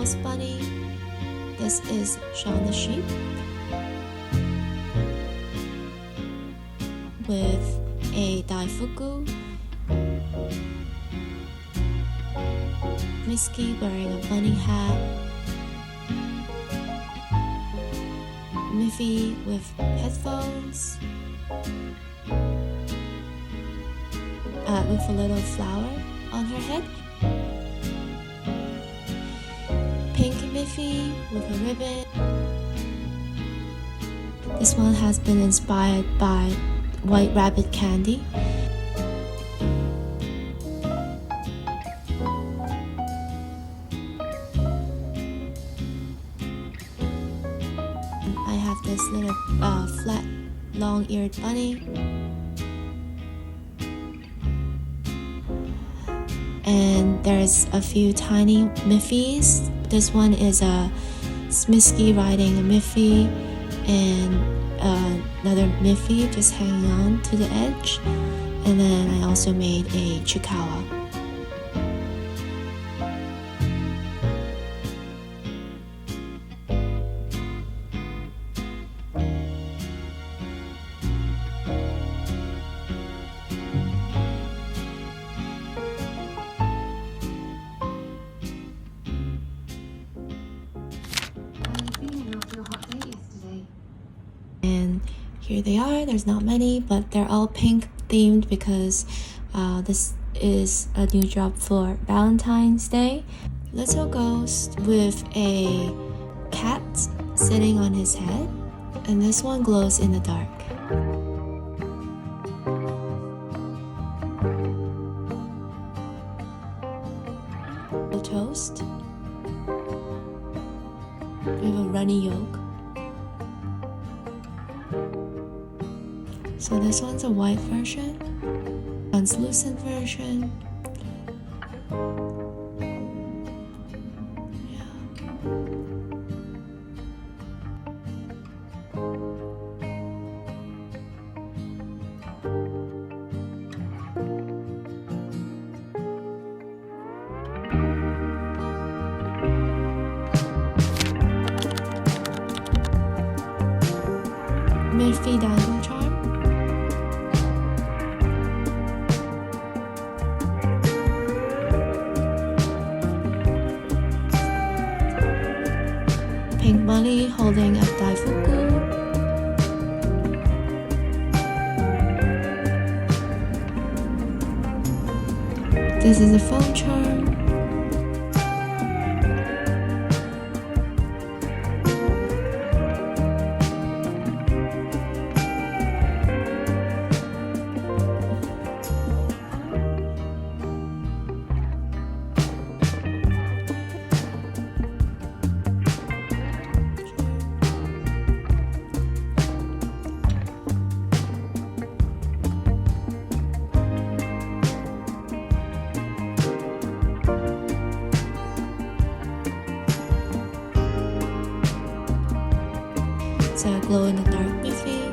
breakfast bunny. This is Shaun the sheep with a daifuku. Misky wearing a bunny hat. Miffy with headphones. With a little flower on her head. Pink Miffy with a ribbon. This one has been inspired by White Rabbit candy. I have this little flat, long-eared bunny. And there's a few tiny Miffies. This one is a Smisky riding a Miffy, and another Miffy just hanging on to the edge. And then I also made a Chikawa. And here they are. There's not many, but they're all pink themed because this is a new drop for Valentine's Day. Little ghost with a cat sitting on his head, and this one glows in the dark. A toast with a runny yolk. So this one's a white version, translucent version. Miffy dangle charm. Pink bunny holding a daifuku. This is a phone charm. It's a glow-in-the-dark Miffy.